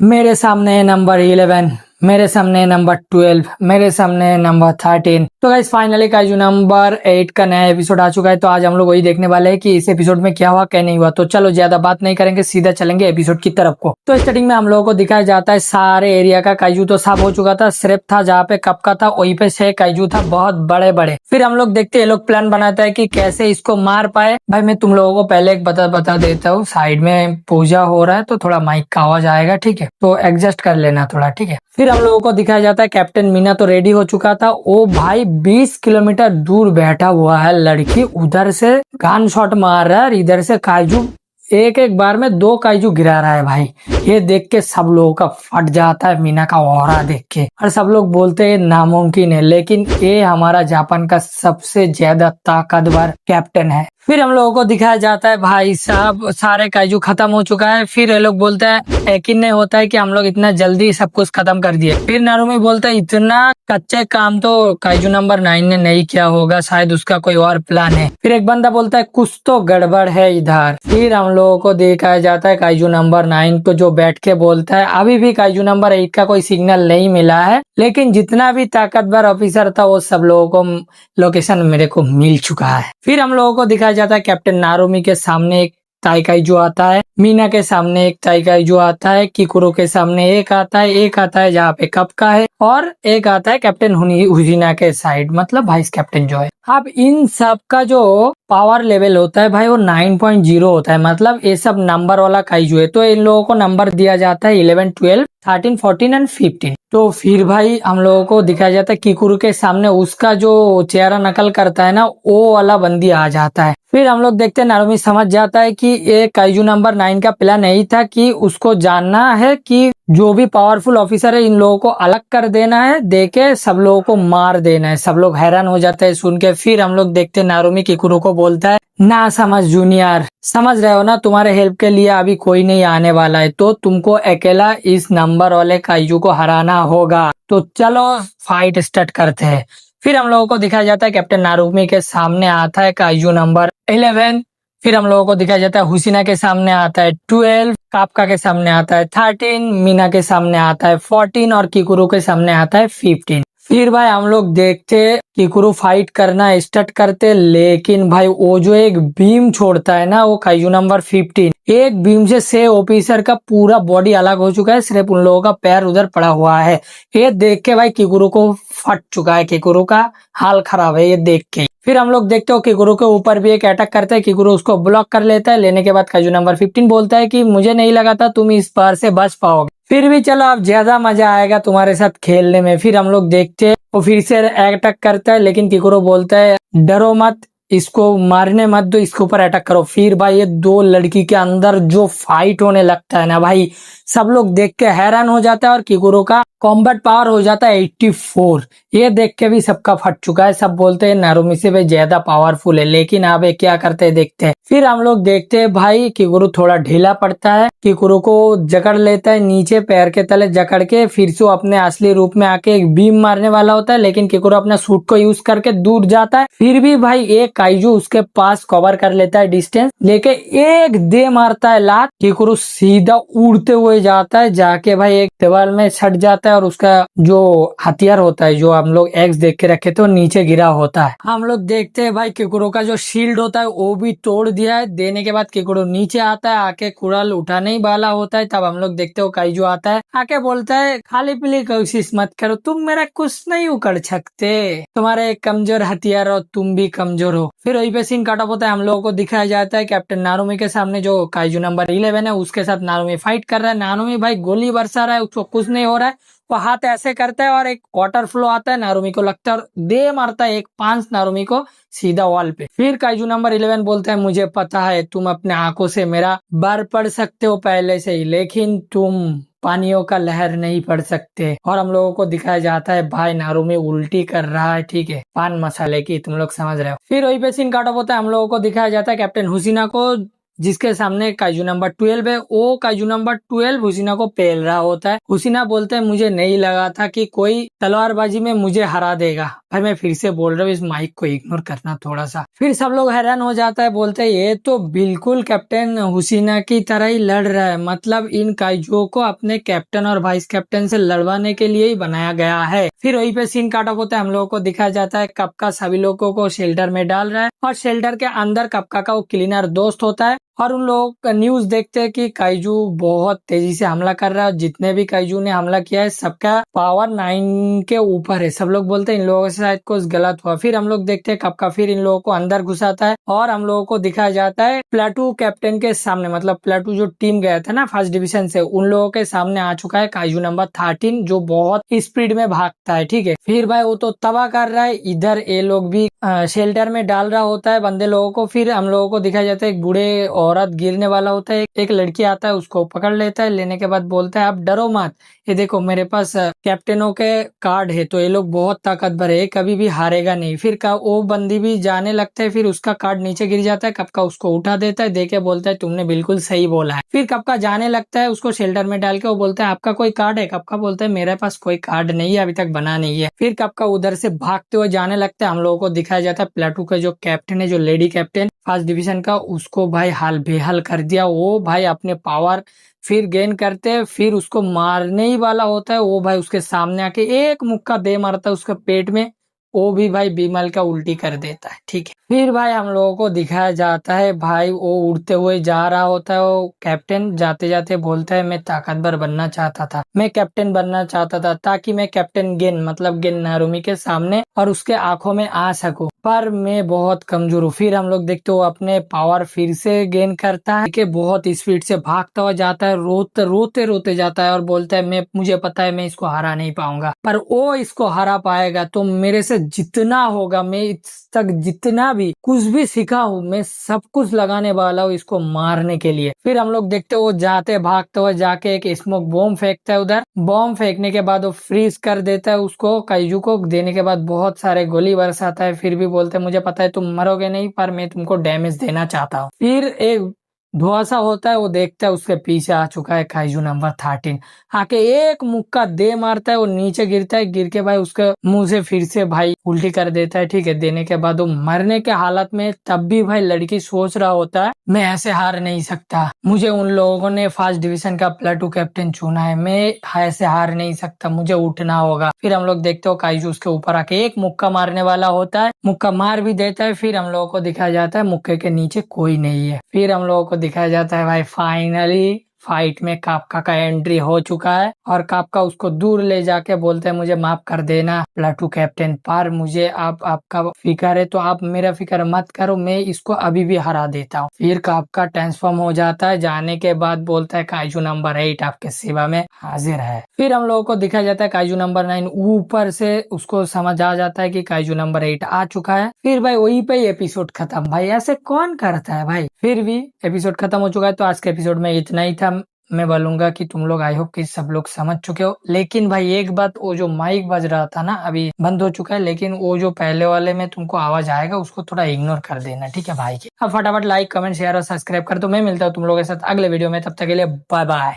मेरे सामने है नंबर 11, मेरे सामने है नंबर 12, मेरे सामने है नंबर 13। तो गाइस फाइनली काइजू नंबर 8 का नया एपिसोड आ चुका है। तो आज हम लोग वही देखने वाले हैं कि इस एपिसोड में क्या हुआ क्या नहीं हुआ। तो चलो ज्यादा बात नहीं करेंगे, सीधा चलेंगे एपिसोड की तरफ को। तो स्टार्टिंग में हम लोगों को दिखाया जाता है सारे एरिया का काइजू तो साफ हो चुका था, सिर्फ था जहाँ पे कप का था वहीं पे 6 काइजू था, बहुत बड़े बड़े। फिर हम लोग देखते हैं, ये लोग प्लान बनाता है कि कैसे इसको मार पाए। भाई मैं तुम लोगों को पहले एक बता देता हूँ, साइड में पूजा हो रहा है तो थोड़ा माइक का आवाज आएगा, ठीक है, तो एडजस्ट कर लेना थोड़ा, ठीक है। फिर हम लोगों को दिखाया जाता है कैप्टन मीना तो रेडी हो चुका था। ओ भाई 20 किलोमीटर दूर बैठा हुआ है लड़की, उधर से गन शॉट मार रहा है और इधर से काइजू एक एक बार में 2 काइजू गिरा रहा है। भाई ये देख के सब लोगों का फट जाता है, मीना का ऑरा देख के, और सब लोग बोलते हैं नामुमकिन है, लेकिन ये हमारा जापान का सबसे ज्यादा ताकतवर कैप्टन है। फिर हम लोगों को दिखाया जाता है भाई साहब सारे काइजू खत्म हो चुका है। फिर ये लोग बोलते हैं यकीन नहीं होता है कि हम लोग इतना जल्दी सब कुछ खत्म कर दिए। फिर नारुमी बोलता है इतना कच्चे काम तो काइजू नंबर 9 ने नहीं किया होगा, शायद उसका कोई और प्लान है। फिर एक बंदा बोलता है कुछ तो गड़बड़ है इधर। फिर हम लोगों को दिखाया जाता है काइजू नंबर 9 को जो बैठ के बोलता है अभी भी काइजू नंबर 8 का कोई सिग्नल नहीं मिला है, लेकिन जितना भी ताकतवर ऑफिसर था वो सब लोगों को लोकेशन मेरे को मिल चुका है। फिर हम लोगों को दिखाया जाता है कैप्टन नारुमी के सामने एक ताइकाइजू आता है, मीना के सामने एक ताइकाइजू आता है, किकुरो के सामने एक आता है जहाँ पे कप का है, और एक आता है कैप्टन हुजीना के साइड, मतलब वाइस कैप्टन जो है। अब इन सब का जो पावर लेवल होता है भाई वो 9.0 होता है, मतलब ये सब नंबर वाला काइजू है। तो इन लोगों को नंबर दिया जाता है 11, 12, 13, 14 एंड 15। तो फिर भाई हम लोगों को दिखाया जाता है किकुरु के सामने उसका जो चेहरा नकल करता है ना वो वाला बंदी आ जाता है। फिर हम लोग देखते हैं नारुमी समझ जाता है कि ये काइजू नंबर 9 का प्लान यही था कि उसको जानना है कि जो भी पावरफुल ऑफिसर है इन लोगों को अलग कर देना है, देके सब लोगों को मार देना है। सब लोग हैरान हो जाते हैं सुन के। फिर हम लोग देखते हैं नारुमी किकुरु को बोलता है ना समझ जूनियर, समझ रहे हो ना, तुम्हारे हेल्प के लिए अभी कोई नहीं आने वाला है, तो तुमको अकेला इस नंबर वाले काइजू को हराना होगा। तो चलो फाइट स्टार्ट करते हैं। फिर हम लोगों को दिखाया जाता है कैप्टन नारुमी के सामने आता है काइजू नंबर 11। फिर हम लोगों को दिखाया जाता है हुसीना के सामने आता है 12, कापका के सामने आता है 13, मीना के सामने आता है 14 और किकुरु के सामने आता है 15। फिर भाई हम लोग देखते किकुरु फाइट करना स्टार्ट करते, लेकिन भाई वो जो एक बीम छोड़ता है ना वो काइजू नंबर 15, एक बीम से ऑफिसर का पूरा बॉडी अलग हो चुका है, सिर्फ उन लोगों का पैर उधर पड़ा हुआ है। ये देख के भाई किकुरु को फट चुका है, किकुरु का हाल खराब है ये देख के। फिर हम लोग देखते हो किकुरु के ऊपर भी एक अटैक करता है, किकुरु उसको ब्लॉक कर लेता है। लेने के बाद काइजू नंबर 15 बोलता है कि मुझे नहीं लगा था तुम इस बार से बच पाओगे, फिर भी चलो अब ज्यादा मजा आएगा तुम्हारे साथ खेलने में। फिर हम लोग देखते हैं वो फिर से अटैक करता है, लेकिन किकुरु बोलता है डरो मत, इसको मारने मत दो, इसके ऊपर अटैक करो। फिर भाई ये 2 लड़की के अंदर जो फाइट होने लगता है ना भाई, सब लोग देख के हैरान हो जाता है और किकुरु का कॉम्बैट पावर हो जाता है 84। ये देख के भी सबका फट चुका है, सब बोलते हैं नारुमी से भी ज्यादा पावरफुल है, लेकिन अब ये क्या करते हैं देखते हैं। फिर हम लोग देखते हैं भाई किकुरु थोड़ा ढीला पड़ता है, किकुरु को जकड़ लेता है नीचे पैर के तले जकड़ के, फिर से अपने असली रूप में आके एक बीम मारने वाला होता है, लेकिन किकुरु अपना सूट को यूज करके दूर जाता है। फिर भी भाई एक काइजू उसके पास कवर कर लेता है डिस्टेंस, लेके एक दे मारता है लात, किकुरु सीधा उड़ते हुए जाता है, जाके भाई एक दीवार में सट जाता है और उसका जो हथियार होता है जो हम लोग एक्स देख के रखे थे वो नीचे गिरा होता है। हम लोग देखते हैं भाई किकुरु का जो शील्ड होता है वो भी तोड़ दिया है। देने के बाद किकुरु नीचे आता है, आके कुड़ाल उठाने ही वाला होता है, तब हम लोग देखते हो काइजू आता है, आके बोलता है खाली पीली कोशिश मत करो, तुम मेरा कुछ नहीं उकड़ सकते, तुम्हारे कमजोर हथियार और तुम भी कमजोर हो। फिर वही पे सीन काटा होता है, हम लोगों को दिखाया जाता है कैप्टन नारुमी के सामने जो काइजू नंबर 11 है उसके साथ नारुमी फाइट कर रहा है। नारुमी भाई गोली बरसा रहा है, उसको कुछ नहीं हो रहा है, वो हाथ ऐसे करता है और एक वाटर फ्लो आता है, नारुमी को लगता है दे मारता है एक पांच नारुमी को सीधा वॉल पे। फिर काइजू नंबर 11 बोलता है मुझे पता है तुम अपने आंखों से मेरा बर पढ़ सकते हो पहले से ही, लेकिन तुम पानियों का लहर नहीं पढ़ सकते। और हम लोगों को दिखाया जाता है भाई नारुमी उल्टी कर रहा है, ठीक है, पान मसाले की, तुम लोग समझ रहे हो। फिर वही पे सीन काटा होता है, हम लोगों को दिखाया जाता है कैप्टन हुसीना को जिसके सामने काइजू नंबर 12 है। वो काइजू नंबर 12 हुसीना को पेल रहा होता है। हुसीना बोलते हैं मुझे नहीं लगा था कि कोई तलवारबाजी में मुझे हरा देगा। भाई मैं फिर से बोल रहा हूँ, इस माइक को इग्नोर करना थोड़ा सा। फिर सब लोग हैरान हो जाता है, बोलते हैं ये तो बिल्कुल कैप्टन हुसीना की तरह ही लड़ रहा है, मतलब इन काइजुओं को अपने कैप्टन और वाइस कैप्टन से लड़वाने के लिए ही बनाया गया है। फिर वहीं पे सीन काट ऑफ होता है, हम लोगों को दिखाया जाता है कपका सभी लोगों को शेल्टर में डाल रहा है और शेल्टर के अंदर कपका का वो क्लीनर दोस्त होता है और उन लोगों का न्यूज देखते हैं कि काइजू बहुत तेजी से हमला कर रहा है। जितने भी काइजू ने हमला किया है सबका पावर 9 के ऊपर है। सब लोग बोलते हैं इन लोगों से शायद कुछ गलत हुआ। फिर हम लोग देखते हैं कपका फिर इन लोगों को अंदर घुसाता है और हम लोगों को दिखाया जाता है प्लेटू कैप्टन के सामने, मतलब प्लेटू जो टीम गया था ना फर्स्ट डिवीजन से, उन लोगों के सामने आ चुका है काइजू नंबर 13 जो बहुत स्पीड में भागता है। ठीक है, फिर भाई वो तो तबाह कर रहा है। इधर ये लोग भी शेल्टर में डाल रहा होता है बंदे लोगों को। फिर हम लोगों को दिखाया जाता है एक बूढ़े औरत गिरने वाला होता है, एक लड़की आता है उसको पकड़ लेता है। लेने के बाद बोलता है आप डरो मत, ये देखो मेरे पास कैप्टनों के कार्ड है, तो ये लोग बहुत ताकतवर है, कभी भी हारेगा नहीं। फिर वो बंदी भी जाने लगता है, फिर उसका कार्ड नीचे गिर जाता है। कपका उसको उठा देता है, देके बोलता है तुमने बिल्कुल सही बोला है। फिर कपका जाने लगता है उसको शेल्टर में डाल के, वो बोलता है आपका कोई कार्ड है? कपका बोलता है मेरे पास कोई कार्ड नहीं है, अभी तक बना नहीं है। फिर कपका उधर से भागते हुए जाने लगता है। हम लोगों को दिखाया जाता है प्लेटू का जो कैप्टन है, जो लेडी कैप्टन फर्स्ट डिवीजन का, उसको भाई हाल बेहाल कर दिया। वो भाई अपने पावर फिर गेन करते हैं, फिर उसको मारने ही वाला होता है। वो भाई उसके सामने आके एक मुक्का दे मारता है उसके पेट में, वो भी भाई बीमल का उल्टी कर देता है। ठीक है, फिर भाई हम लोगों को दिखाया जाता है भाई वो उड़ते हुए जा रहा होता है। वो कैप्टन जाते जाते बोलता है मैं ताकतवर बनना चाहता था, मैं कैप्टन बनना चाहता था ताकि मैं कैप्टन गेन मतलब गेन नारुमी के सामने और उसके आंखों में आ सकूं, पर मैं बहुत कमजोर हूँ। फिर हम लोग देखते हो अपने पावर फिर से गेन करता है कि बहुत स्पीड से भागता हुआ जाता है, रोते रोते रोते जाता है और बोलता है मैं मुझे पता है मैं इसको हरा नहीं पाऊंगा, पर वो इसको हरा पाएगा। तो मेरे से जितना होगा, मैं इस तक जितना भी कुछ भी सीखा हूँ, मैं सब कुछ लगाने वाला हूँ इसको मारने के लिए। फिर हम लोग देखते हो जाते भागते हुए जाके एक स्मोक बॉम्ब फेंकता है उधर। बॉम्ब फेंकने के बाद वो फ्रीज कर देता है उसको, काइजू को। देने के बाद बहुत सारे गोली बरसाता है। फिर भी बोलते मुझे पता है तुम मरोगे नहीं, पर मैं तुमको डैमेज देना चाहता हूँ। फिर एक धुआं सा होता है, वो देखता है उसके पीछे आ चुका है काइजू नंबर 13। आके एक मुक्का दे मारता है, वो नीचे गिरता है। गिर के भाई उसके मुंह से फिर से भाई उल्टी कर देता है। ठीक है, देने के बाद वो मरने के हालत में, तब भी भाई लड़की सोच रहा होता है मैं ऐसे हार नहीं सकता, मुझे उन लोगों ने फर्स्ट डिवीजन का प्लेटू कैप्टन चुना है, मैं ऐसे हार नहीं सकता, मुझे उठना होगा। फिर हम लोग देखते हो काइजू उसके ऊपर आके एक मुक्का मारने वाला होता है, मुक्का मार भी देता है। फिर हम लोगों को दिखाया जाता है मुक्के के नीचे कोई नहीं है। फिर हम लोगों को दिखाया जाता है भाई फाइनली फाइट में कापका का एंट्री हो चुका है और कापका उसको दूर ले जाके बोलते हैं मुझे माफ कर देना प्लेटू कैप्टन, पर मुझे आपका फिक्र है तो आप मेरा फिक्र मत करो, मैं इसको अभी भी हरा देता हूँ। फिर कापका ट्रांसफॉर्म हो जाता है, जाने के बाद बोलता है काइजू नंबर 8 आपके सेवा में हाजिर है। फिर हम लोगों को दिखाया जाता है काइजू नंबर 9 ऊपर से उसको समझ आ जाता है कि काइजू नंबर 8 आ चुका है। फिर भाई वहीं पे एपिसोड खत्म। भाई ऐसे कौन करता है भाई। फिर भी एपिसोड खत्म हो चुका है, तो आज के एपिसोड में इतना ही था। मैं बोलूंगा कि तुम लोग आई होप कि सब लोग समझ चुके हो। लेकिन भाई एक बात, वो जो माइक बज रहा था ना अभी बंद हो चुका है, लेकिन वो जो पहले वाले में तुमको आवाज आएगा उसको थोड़ा इग्नोर कर देना, ठीक है भाई। अब फटाफट लाइक कमेंट शेयर और सब्सक्राइब कर दो। मैं मिलता हूँ तुम लोगों के साथ अगले वीडियो में, तब तक के लिए बाय बाय।